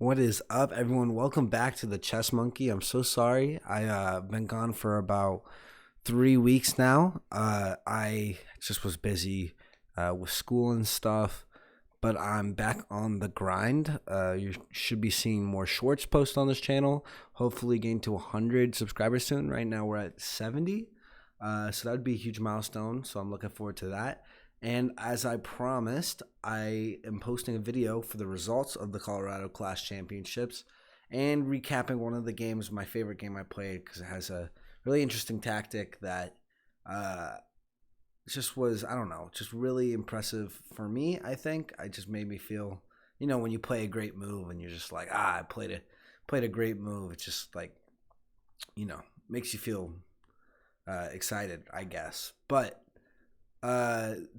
What is up, everyone? Welcome back to the Chess Monkey. I'm so sorry. Been gone for about 3 weeks now. I just was busy with school and stuff, but I'm back on the grind. You should be seeing more shorts posts on this channel. Hopefully, getting to 100 subscribers soon. Right now, we're at 70. So that would be a huge milestone. So I'm looking forward to that. And as I promised, I am posting a video for the results of the Colorado Clash Championships and recapping one of the games, my favorite game I played, because it has a really interesting tactic that uh, just was, I don't know, just really impressive for me, I think. I just made me feel, when you play a great move and you're just like, I played a great move. It's just like, makes you feel excited, I guess. But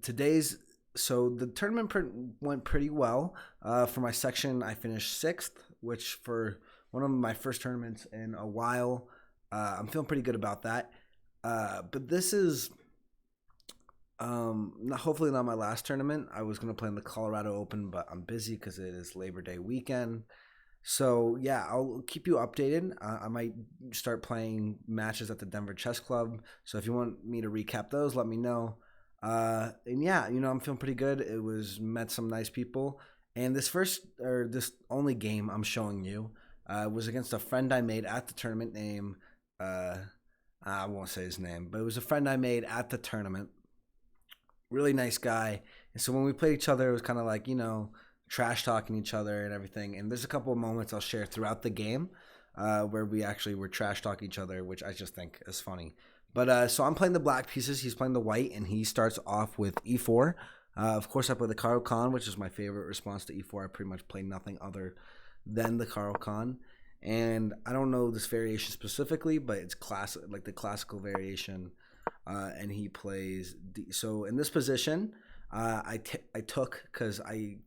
today's so the tournament went pretty well. For my section, I finished sixth, which for one of my first tournaments in a while, I'm feeling pretty good about that. But this is hopefully not my last tournament. I was gonna play in the Colorado Open, but I'm busy because it is Labor Day weekend. So yeah, I'll keep you updated. I might start playing matches at the Denver Chess Club. So if you want me to recap those, let me know. And yeah, I'm feeling pretty good. It was met some nice people, and this only game I'm showing you was against a friend I made at the tournament. I won't say his name, but it was a friend I made at the tournament. Really nice guy. And so when we played each other, it was kind of like trash talking each other and everything. And there's a couple of moments I'll share throughout the game where we actually were trash talking each other, which I just think is funny. But so I'm playing the black pieces. He's playing the white, and he starts off with e4. Of course, I play the Caro Kann, which is my favorite response to e4. I pretty much play nothing other than the Caro Kann. And I don't know this variation specifically, but it's classic, like the classical variation. And he plays D. So in this position, I took because I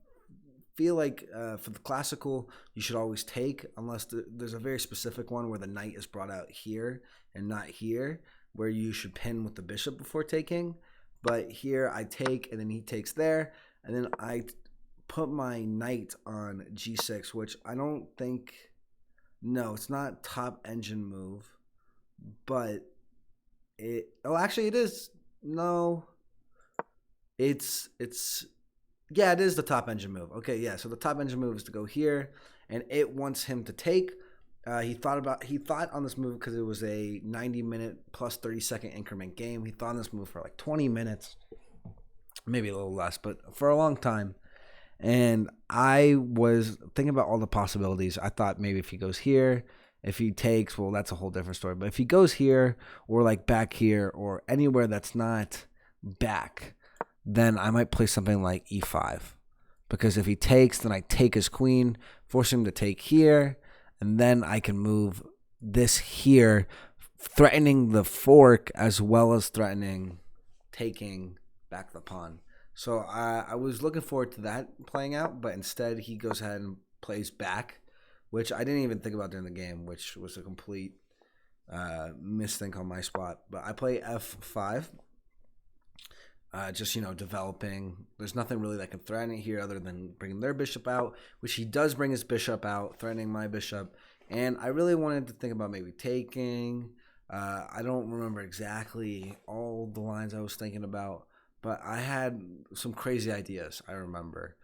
feel like for the classical, you should always take unless there's a very specific one where the knight is brought out here and not here, where you should pin with the bishop before taking. But here I take, and then he takes there, and then I put my knight on g6, which I don't think, no, it's not top engine move, but actually it is, no, yeah, it is the top engine move. Okay, yeah, so the top engine move is to go here, and it wants him to take. He thought on this move because it was a 90-minute plus 30-second increment game. He thought on this move for like 20 minutes, maybe a little less, but for a long time. And I was thinking about all the possibilities. I thought maybe if he goes here, if he takes, well, that's a whole different story. But if he goes here or like back here or anywhere that's not back, then I might play something like e5. Because if he takes, then I take his queen, force him to take here, and then I can move this here, threatening the fork as well as threatening taking back the pawn. So I was looking forward to that playing out, but instead he goes ahead and plays back, which I didn't even think about during the game, which was a complete misthink on my spot. But I play f5. Just developing. There's nothing really that can threaten it here other than bringing their bishop out, which he does bring his bishop out, threatening my bishop. And I really wanted to think about maybe taking. I don't remember exactly all the lines I was thinking about, but I had some crazy ideas, I remember.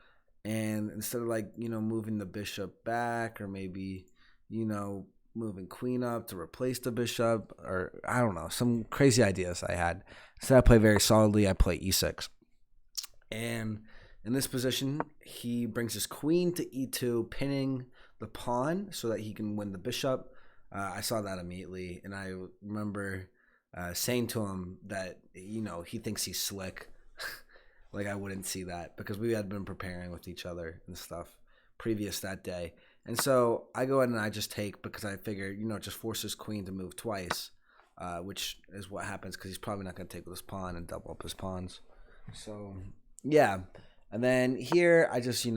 And instead of moving the bishop back, or maybe moving queen up to replace the bishop, or I don't know, some crazy ideas I had. So I play very solidly. I play e6. And in this position, he brings his queen to e2, pinning the pawn so that he can win the bishop. I saw that immediately, and I remember saying to him that, he thinks he's slick. Like I wouldn't see that because we had been preparing with each other and stuff previous that day. And so I go ahead and I just take because I figure, just force his queen to move twice, which is what happens because he's probably not going to take with his pawn and double up his pawns. So, yeah. And then here I just,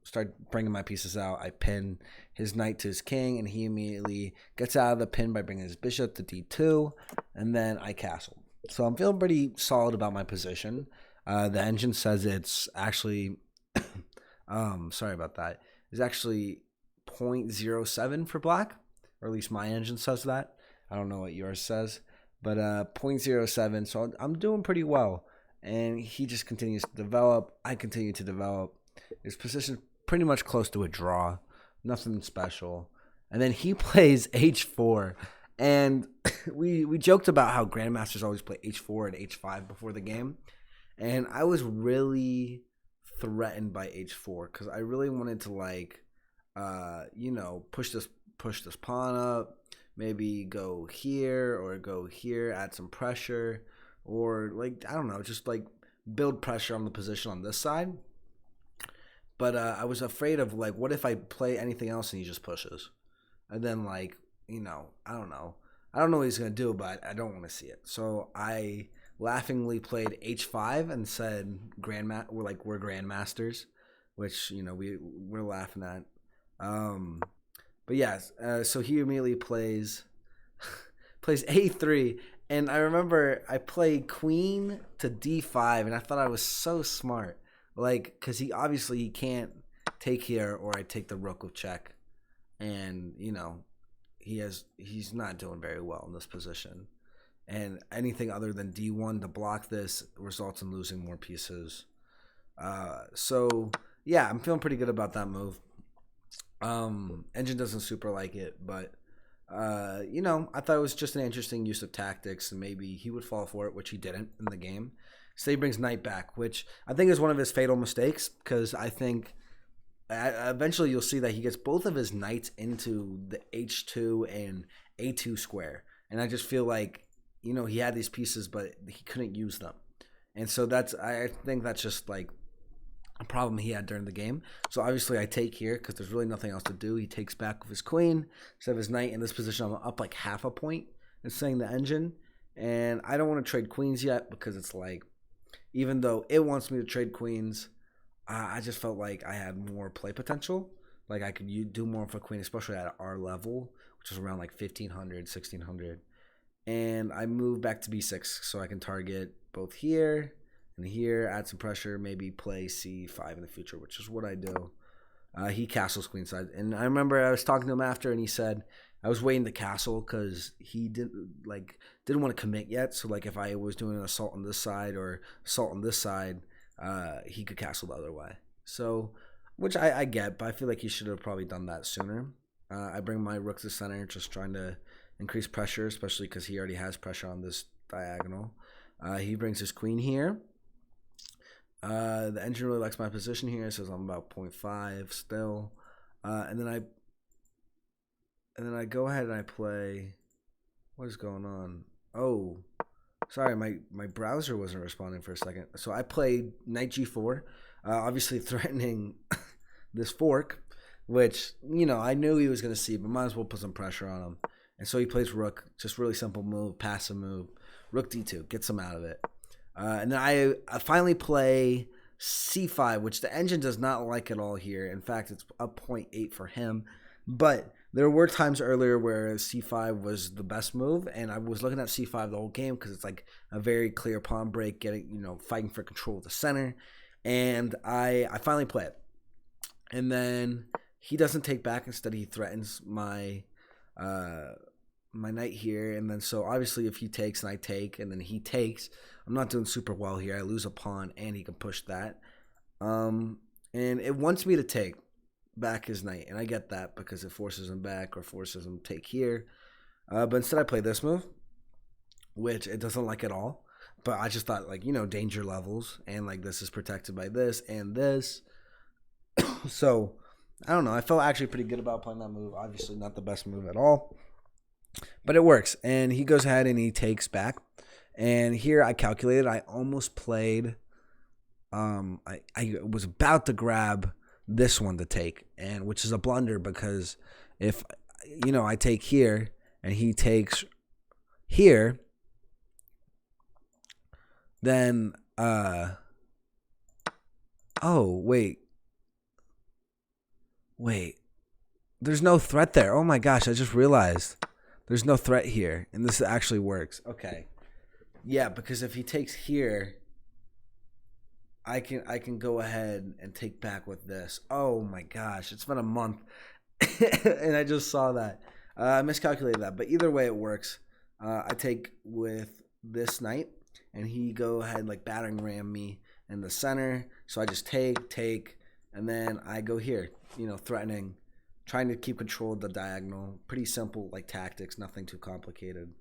start bringing my pieces out. I pin his knight to his king, and he immediately gets out of the pin by bringing his bishop to d2, and then I castle. So I'm feeling pretty solid about my position. The engine says it's actually, sorry about that, it's actually 0.07 for black, or at least my engine says that. I don't know what yours says, but 0.07. So I'm doing pretty well. And he just continues to develop. I continue to develop. His position pretty much close to a draw. Nothing special. And then he plays h4. And we joked about how grandmasters always play h4 and h5 before the game. And I was really threatened by h4 because I really wanted to push this pawn up, maybe go here or go here, add some pressure, or I don't know, just build pressure on the position on this side. But I was afraid of what if I play anything else and he just pushes, and then I don't know what he's gonna do, but I don't want to see it. So I laughingly played h5 and said we're grandmasters, which we're laughing at. But yes, so he immediately plays a3, and I remember I played queen to d5, and I thought I was so smart, because he can't take here, or I take the rook with check, and he's not doing very well in this position. And anything other than d1 to block this results in losing more pieces. So yeah, I'm feeling pretty good about that move. Engine doesn't super like it, but I thought it was just an interesting use of tactics, and maybe he would fall for it, which he didn't in the game. So he brings knight back, which I think is one of his fatal mistakes, because I think eventually you'll see that he gets both of his knights into the h2 and a2 square, and I just feel like he had these pieces, but he couldn't use them. And so I think that's just a problem he had during the game. So obviously I take here because there's really nothing else to do. He takes back with his queen instead of his knight. In this position, I'm up half a point and saying the engine. And I don't want to trade queens yet, because it's even though it wants me to trade queens, I just felt like I had more play potential. I could do more for queen, especially at our level, which is around 1500, 1600. And I move back to b6 so I can target both here and here, add some pressure, maybe play c5 in the future, which is what I do. He castles queenside. And I remember I was talking to him after, and he said I was waiting to castle because he didn't want to commit yet. So if I was doing an assault on this side or assault on this side, he could castle the other way. So, which I get, but I feel like he should have probably done that sooner. I bring my rook to center, just trying to increase pressure, especially because he already has pressure on this diagonal. He brings his queen here. The engine really likes my position here. It says I'm about 0.5 still. And then I go ahead and I play. What is going on? Oh, sorry, my browser wasn't responding for a second. So I played knight g4, obviously threatening this fork, which I knew he was going to see, but might as well put some pressure on him. And so he plays rook, just really simple move, passive move. Rook d2, gets him out of it. And then I finally play c5, which the engine does not like at all here. In fact, it's up 0.8 for him. But there were times earlier where c5 was the best move, and I was looking at c5 the whole game because it's a very clear pawn break, fighting for control of the center. And I finally play it. And then he doesn't take back. Instead, he threatens my knight here, and then so obviously if he takes and I take and then he takes, I'm not doing super well here. I lose a pawn and he can push that, and it wants me to take back his knight, and I get that because it forces him back or forces him to take here, but instead I play this move, which it doesn't like at all. But I just thought danger levels, and this is protected by this and this. So I don't know, I felt actually pretty good about playing that move. Obviously not the best move at all, but it works. And he goes ahead and he takes back. And here I calculated, I almost played, I was about to grab this one to take, and which is a blunder, because if, I take here and he takes here, then, oh, wait, there's no threat there. Oh my gosh, I just realized there's no threat here, and this actually works. Okay. Yeah, because if he takes here, I can go ahead and take back with this. Oh my gosh, it's been a month. And I just saw that. I miscalculated that. But either way, it works. I take with this knight, and he go ahead like battering ram me in the center. So I just take, and then I go here, threatening, trying to keep control of the diagonal. Pretty simple like tactics, nothing too complicated.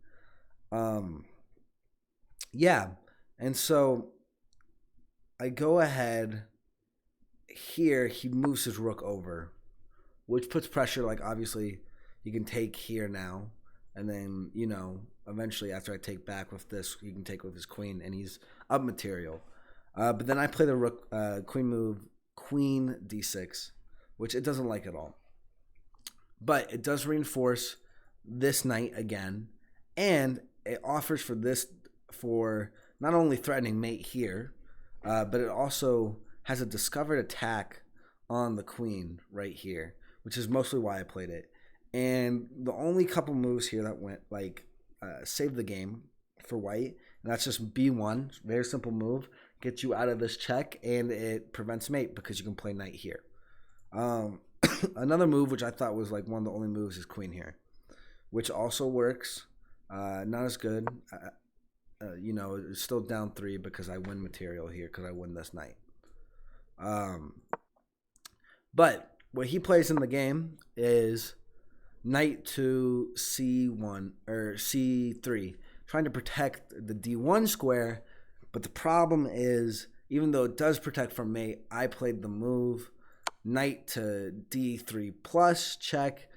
Yeah. And so I go ahead here. He moves his rook over, which puts pressure. Like, obviously, you can take here now. And then, eventually after I take back with this, he can take with his queen, and he's up material. But then I play the rook, queen move, queen d6, which it doesn't like at all. But it does reinforce this knight again, and it offers for not only threatening mate here, but it also has a discovered attack on the queen right here, which is mostly why I played it. And the only couple moves here that went saved the game for white, and that's just b1, very simple move, gets you out of this check, and it prevents mate because you can play knight here. Another move which I thought was like one of the only moves is queen here, which also works. Not as good. It's still down 3 because I win material here because I win this knight. But what he plays in the game is knight to c1 or c3, trying to protect the d1 square. But the problem is, even though it does protect from mate, I played the move knight to d3 plus check,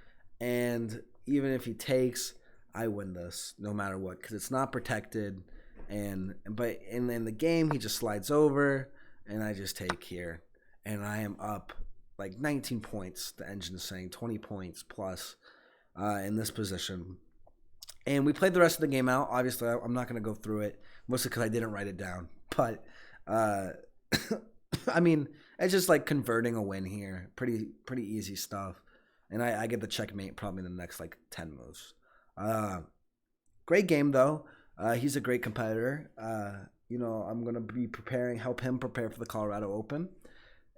and even if he takes, I win this no matter what because it's not protected. But in the game, he just slides over, and I just take here, and I am up like 19 points. The engine is saying 20 points plus in this position. And we played the rest of the game out. Obviously, I'm not going to go through it, mostly because I didn't write it down. But I mean, it's just like converting a win here. Pretty easy stuff. And I get the checkmate probably in the next like 10 moves. Great game though. He's a great competitor. I'm gonna be help him prepare for the Colorado Open,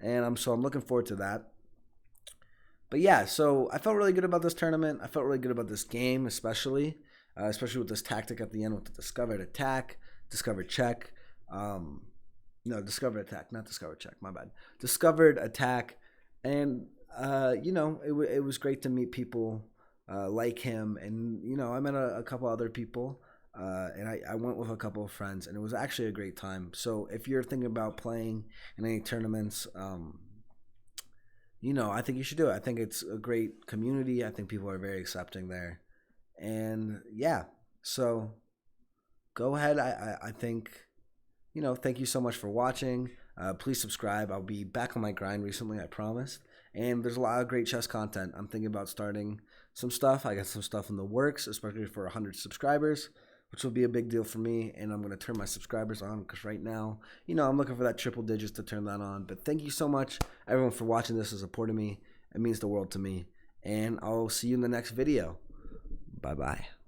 and I'm looking forward to that. But yeah, so I felt really good about this tournament. I felt really good about this game, especially with this tactic at the end with the discovered attack, discovered check. No, discovered attack, not discovered check. My bad. Discovered attack, and it was great to meet people like him, and I met a couple other people. And I went with a couple of friends, and it was actually a great time. So if you're thinking about playing in any tournaments, I think you should do it. I think it's a great community. I think people are very accepting there. And yeah, so go ahead. I think, thank you so much for watching. Please subscribe. I'll be back on my grind recently, I promised. And there's a lot of great chess content. I'm thinking about starting some stuff. I got some stuff in the works, especially for 100 subscribers, which will be a big deal for me, and I'm going to turn my subscribers on because right now, I'm looking for that triple digits to turn that on. But thank you so much, everyone, for watching this and supporting me. It means the world to me, and I'll see you in the next video. Bye-bye.